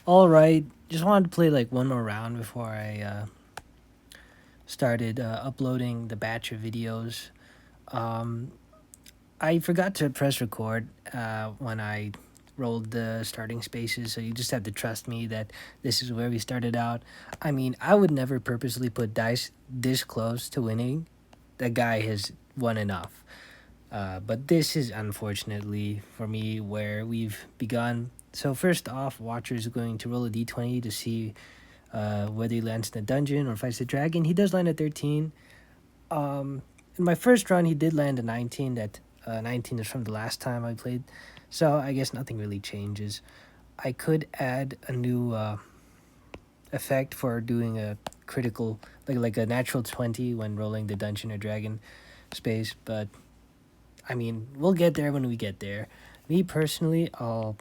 All right, just wanted to play like one more round before I started uploading the batch of videos. Um, I forgot to press record when I rolled the starting spaces, so you just have to trust me that this is where we started out. I mean, I would never purposely put dice this close to winning. That guy has won enough. But this is unfortunately for me where we've begun. So first off, Watcher is going to roll a d20 to see whether he lands in a dungeon or fights the dragon. He does land a 13. In my first run, he did land a 19. That 19 is from the last time I played. So I guess nothing really changes. I could add a new effect for doing a critical, like a natural 20 when rolling the dungeon or dragon space. But I mean, we'll get there when we get there. Me personally, I'll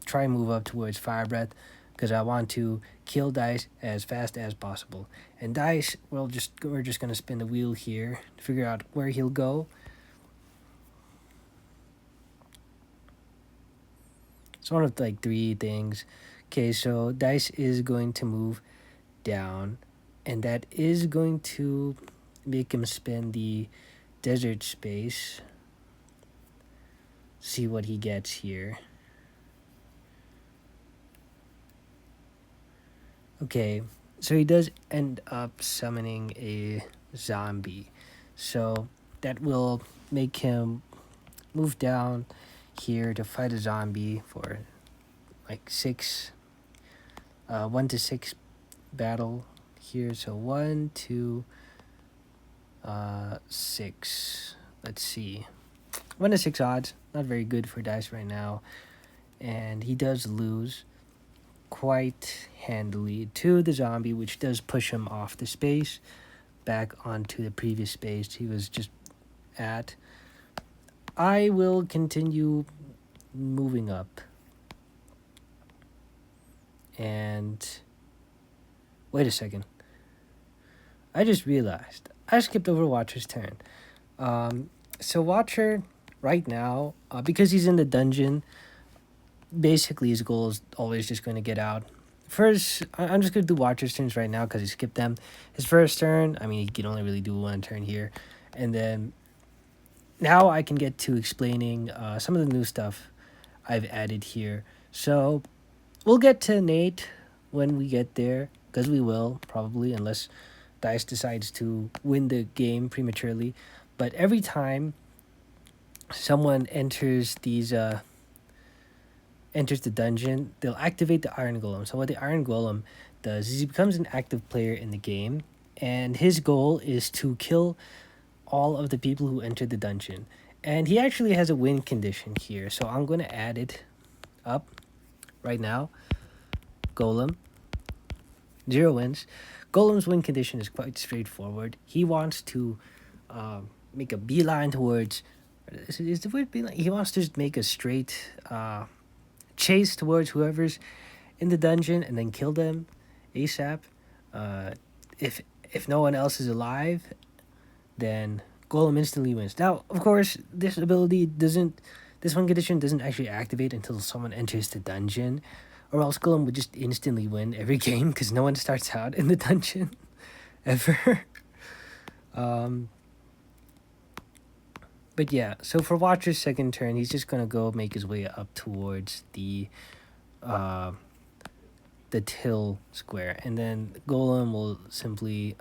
try and move up towards Fire Breath because I want to kill Dice as fast as possible. And Dice, we're just gonna spin the wheel here to figure out where he'll go. It's one of like three things. Okay, so Dice is going to move down, and that is going to make him spin the desert space. See what he gets here. Okay, so he does end up summoning a zombie. So that will make him move down here to fight a zombie for like 1 to 6 battle here. So 1 to 6. Let's see. 1 to 6 odds. Not very good for dice right now. And he does lose quite handily to the zombie, which does push him off the space back onto the previous space he was just at. I will continue moving up. And wait a second. I just realized I skipped over Watcher's turn. So Watcher, right now, because he's in the dungeon, basically his goal is always just going to get out. First, I'm just going to do Watcher's turns right now because he skipped them. His first turn, I mean, he can only really do one turn here. And then now I can get to explaining some of the new stuff I've added here. So we'll get to Nate when we get there, because we will, probably, unless Dice decides to win the game prematurely. But every time someone enters the dungeon, they'll activate the Iron Golem. So what the Iron Golem does is he becomes an active player in the game, and his goal is to kill all of the people who entered the dungeon. And he actually has a win condition here, so I'm going to add it up right now. Golem, 0 wins. Golem's win condition is quite straightforward. He wants to make a beeline towards. Is the word beeline? He wants to just make a straight chase towards whoever's in the dungeon and then kill them ASAP. If no one else is alive, then Golem instantly wins. Now, of course, this one condition doesn't actually activate until someone enters the dungeon, or else Golem would just instantly win every game because no one starts out in the dungeon ever. But yeah, so for Watcher's second turn, he's just gonna go make his way up towards the till square, and then Golem will simply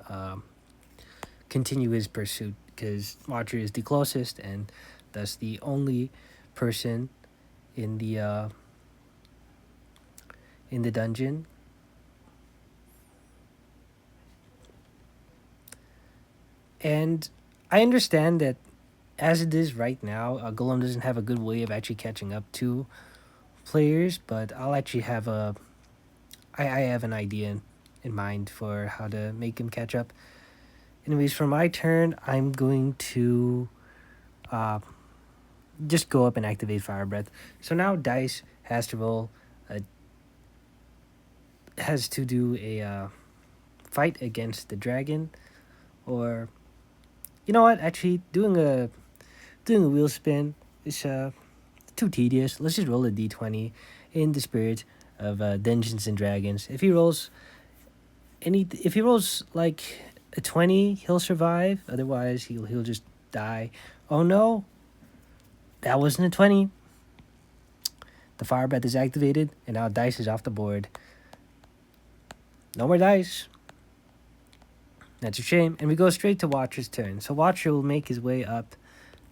continue his pursuit because Watcher is the closest and thus the only person in the dungeon. And I understand that as it is right now, Golem doesn't have a good way of actually catching up to players, but I'll actually have I have an idea in mind for how to make him catch up. Anyways, for my turn, I'm going to just go up and activate Fire Breath. So now Dice has to roll, has to do a fight against the dragon, or you know what? Actually, doing a wheel spin is too tedious. Let's just roll a d20 in the spirit of Dungeons and Dragons. If he rolls like a 20, he'll survive. Otherwise, he'll just die. Oh no, that wasn't a 20. The fire breath is activated, and now dice is off the board. No more dice. That's a shame. And we go straight to Watcher's turn. So Watcher will make his way up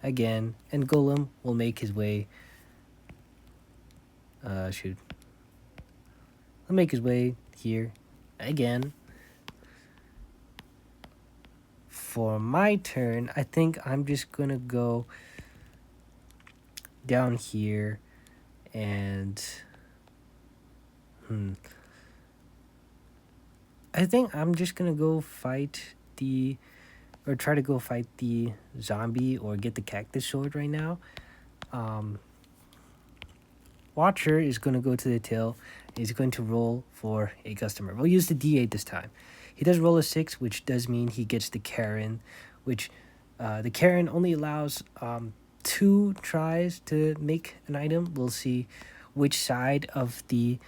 again, and Golem will make his way. He'll make his way here again. For my turn, I think I'm just gonna go down here and I think I'm just gonna go try to go fight the zombie or get the cactus sword right now. Watcher is gonna go to the till. He's going to roll for a customer. We'll use the D8 this time. He does roll a 6, which does mean he gets the Karen, which the Karen only allows 2 tries to make an item. We'll see which side of the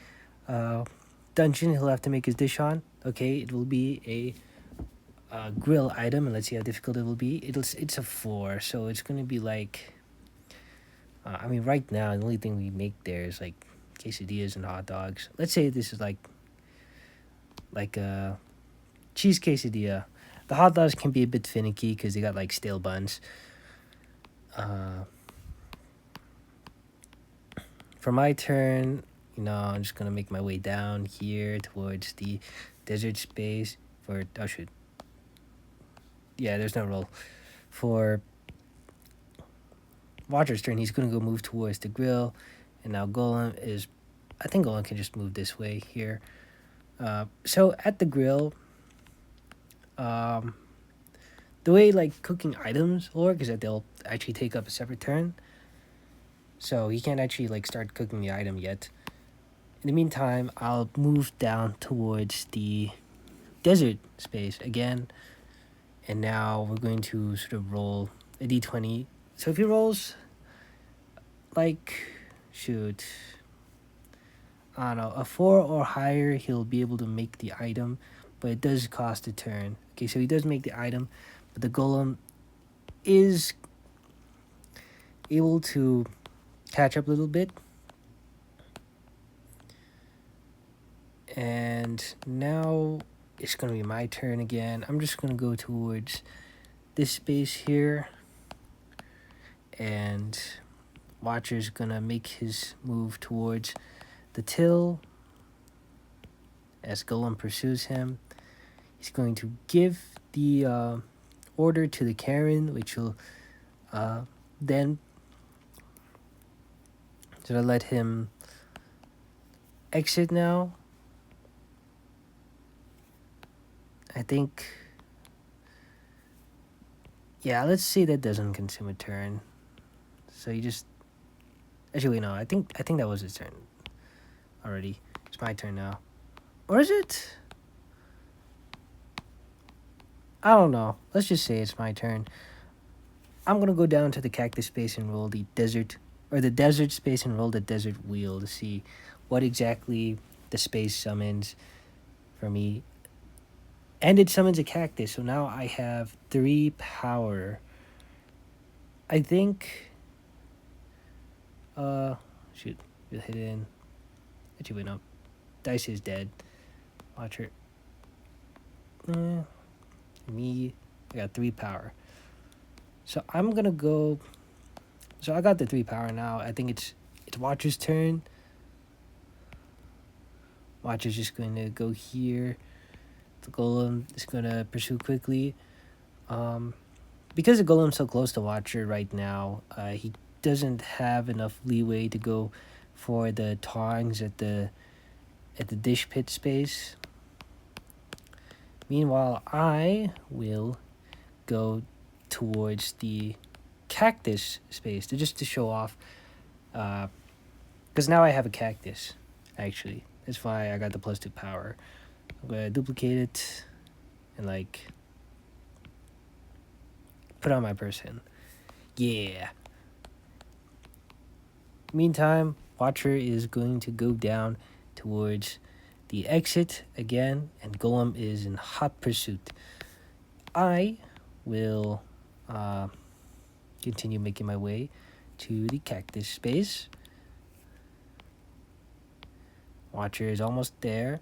dungeon he'll have to make his dish on. Okay, it will be a grill item, and let's see how difficult it will be. It's a 4, so it's going to be like... right now, the only thing we make there is like quesadillas and hot dogs. Let's say this is like a cheese quesadilla. The hot dogs can be a bit finicky because they got like stale buns. For my turn, I'm just gonna make my way down here towards the desert space for... Oh, shoot. Yeah, there's no roll. For Watcher's turn, he's gonna go move towards the grill, and now Golem is... I think Golem can just move this way here. So at the grill, the way like cooking items work is that they'll actually take up a separate turn. So he can't actually like start cooking the item yet. In the meantime, I'll move down towards the desert space again. And now we're going to sort of roll a d20. So if he rolls like, I don't know, a 4 or higher, he'll be able to make the item, but it does cost a turn. Okay, so he does make the item, but the Golem is able to catch up a little bit. And now it's going to be my turn again. I'm just going to go towards this space here. And Watcher's going to make his move towards the till as Golem pursues him. He's going to give the order to the Karen, which will then sort of let him exit now. I think, yeah, let's say that doesn't consume a turn. So you just... Actually, wait, no, I think that was his turn already. It's my turn now. Or is it? I don't know. Let's just say it's my turn. I'm going to go down to the cactus space and roll the desert space and roll the desert wheel to see what exactly the space summons for me. And it summons a cactus, so now I have 3 power. I think... shoot, we'll hit in. Actually, wait, no. Dice is dead. Watcher. Me, I got 3 power. So I'm gonna go... So I got the 3 power now. I think it's Watcher's turn. Watcher's just going to go here. The Golem is going to pursue quickly. Because the Golem's so close to Watcher right now, he doesn't have enough leeway to go for the tongs at the dish pit space. Meanwhile, I will go towards the cactus space to show off. Because now I have a cactus, actually. That's why I got the +2 power. I'm going to duplicate it and like put on my person. Yeah. Meantime, Watcher is going to go down towards the exit again, and Golem is in hot pursuit. I will continue making my way to the cactus space. Watcher is almost there.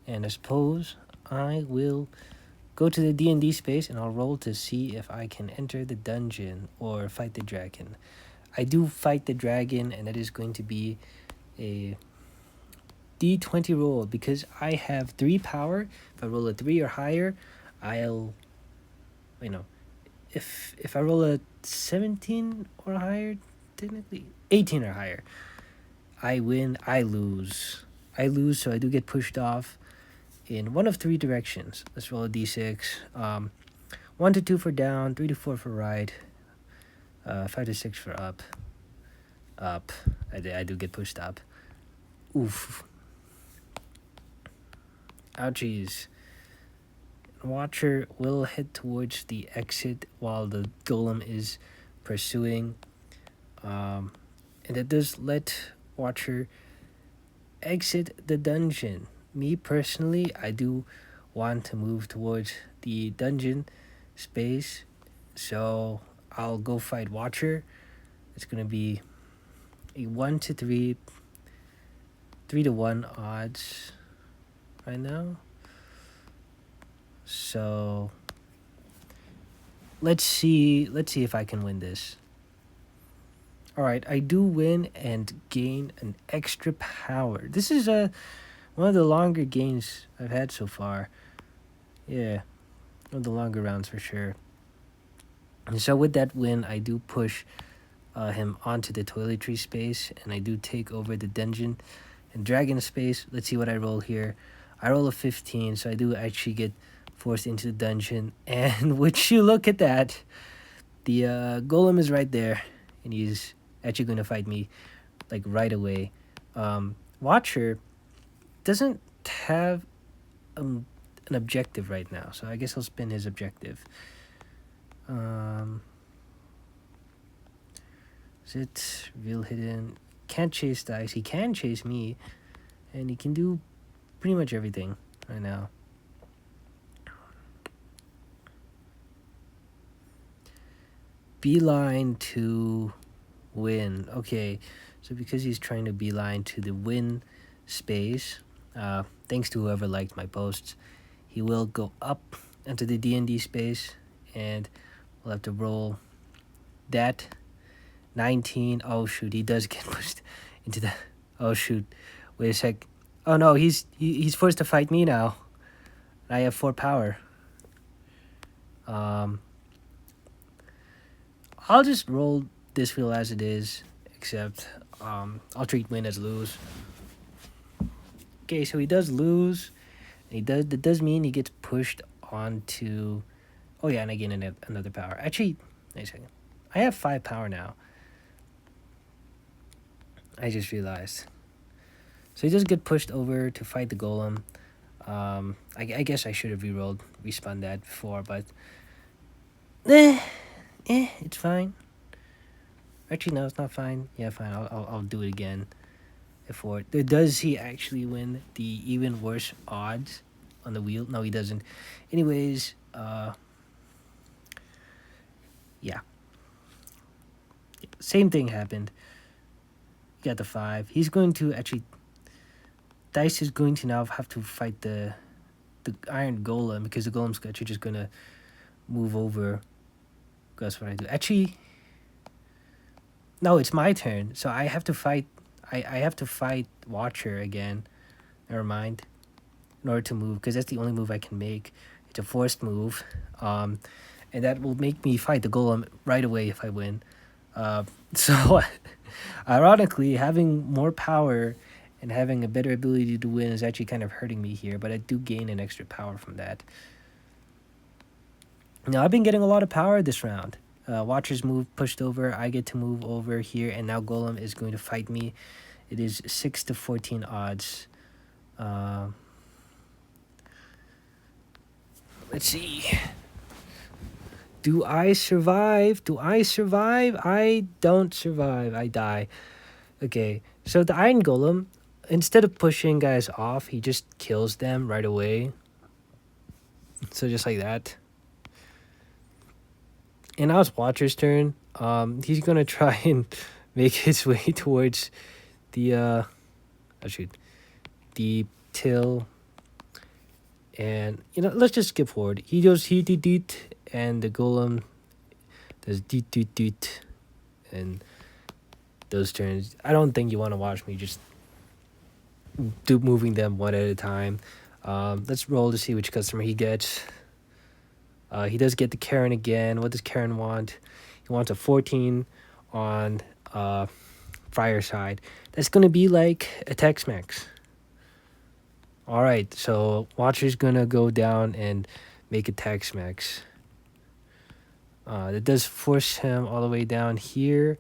And I suppose I will go to the D&D space and I'll roll to see if I can enter the dungeon or fight the dragon. I do fight the dragon, and that is going to be a D20 roll because I have 3 power. If I roll a 3 or higher, I'll, if I roll a 17 or higher, technically 18 or higher, I win, I lose. I lose, so I do get pushed off in one of 3 directions. Let's roll a D6. 1 to 2 for down, 3 to 4 for right, 5 to 6 for up. Up. I do get pushed up. Oof. Ouchies. Watcher will head towards the exit while the Golem is pursuing. And that does let Watcher exit the dungeon. Me personally, I do want to move towards the dungeon space, so I'll go fight Watcher. It's gonna be a 1 to 3, 3 to 1 odds right now. So let's see if I can win this. All right, I do win and gain an extra power. This is one of the longer gains I've had so far. Yeah, one of the longer rounds for sure. And so with that win, I do push him onto the toiletry space, and I do take over the dungeon and dragon space. Let's see what I roll here. I roll a 15, so I do actually get forced into the dungeon. And would you look at that? The golem is right there, and he's actually going to fight me like right away. Watcher doesn't have an objective right now, so I guess I'll spin his objective. Is it real hidden? Can't chase dice. He can chase me, and he can do pretty much everything right now. Beeline to win. Okay, so because he's trying to beeline to the win space, thanks to whoever liked my posts, he will go up into the D&D space, and we'll have to roll that. 19. Oh shoot, he does get pushed into the... Oh shoot, wait a sec. Oh no, he's forced to fight me now. I have 4 power. I'll just roll this wheel as it is, except I'll treat win as lose. Okay, so he does lose. That does mean he gets pushed onto... Oh yeah, and I gain another power. Actually, wait a second. I have 5 power now. I just realized. So he does get pushed over to fight the golem. I guess I should have respun that before, but it's fine. Actually, no, it's not fine. Yeah, fine. I'll do it again. Does he actually win the even worse odds on the wheel? No, he doesn't. Anyways, yeah. Same thing happened. Got the 5. He's going to actually... Dice is going to now have to fight the iron golem, because the golem's actually just going to move over. That's what I do. Actually, no, it's my turn. So I have to fight... I have to fight Watcher again. Never mind. In order to move, because that's the only move I can make. It's a forced move. And that will make me fight the golem right away if I win. So... Ironically, having more power and having a better ability to win is actually kind of hurting me here, but I do gain an extra power from that. Now, I've been getting a lot of power this round. Watcher's move pushed over, I get to move over here, and now Golem is going to fight me. It is 6 to 14 odds. Let's see. Do I survive? Do I survive? I don't survive. I die. Okay, so the Iron Golem, instead of pushing guys off, he just kills them right away. So just like that. And now it's Watcher's turn. He's gonna try and make his way towards the the till. And let's just skip forward. He goes he deet, and the golem does deet, and those turns. I don't think you want to watch me just do moving them one at a time. Let's roll to see which customer he gets. He does get the Karen again. What does Karen want? He wants a 14 on Fireside. That's going to be like a Tex-Mex. All right, so Watcher's going to go down and make a Tex-Mex. That does force him all the way down here.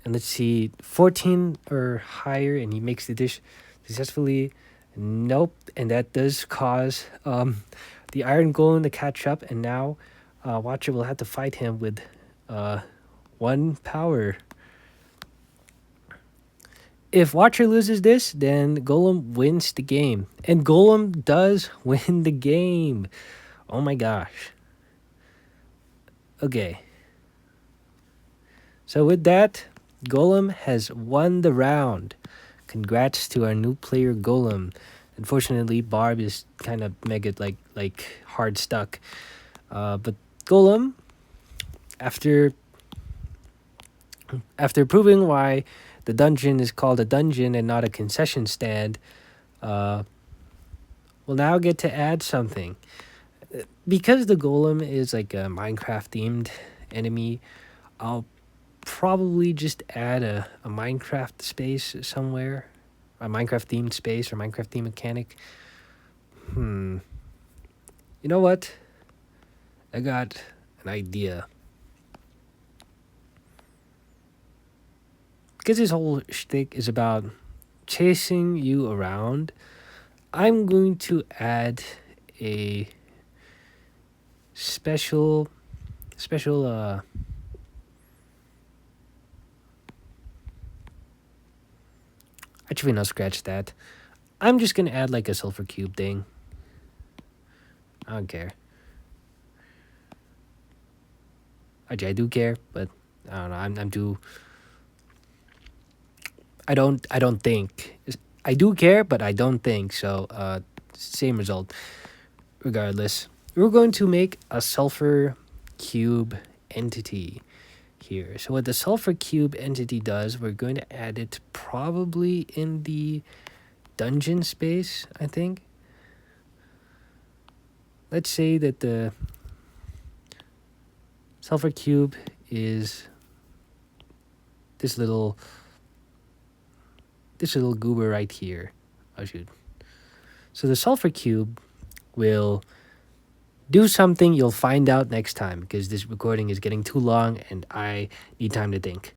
And let's see, 14 or higher, and he makes the dish successfully. Nope, and that does cause the Iron Golem to catch up, and now Watcher will have to fight him with 1 power. If Watcher loses this, then Golem wins the game. And Golem does win the game. Oh my gosh. Okay. So with that, Golem has won the round. Congrats to our new player Golem. Unfortunately, Barb is kind of mega like hard stuck. But Golem, after proving why the dungeon is called a dungeon and not a concession stand, we'll now get to add something. Because the Golem is like a Minecraft themed enemy, I'll probably just add a Minecraft space somewhere. A Minecraft themed space or Minecraft themed mechanic. You know what? I got an idea. Because this whole shtick is about chasing you around, I'm going to add a special actually no, scratch that. I'm just gonna add like a sulfur cube thing. I don't care. Actually, I do care, but I don't know. I'm too. I don't think. I do care, but I don't think so. Same result. Regardless, we're going to make a sulfur cube entity here. So what the sulfur cube entity does, we're going to add it probably in the dungeon space, I think. Let's say that the sulfur cube is this little goober right here. Oh shoot. So the sulfur cube will do something you'll find out next time, because this recording is getting too long and I need time to think.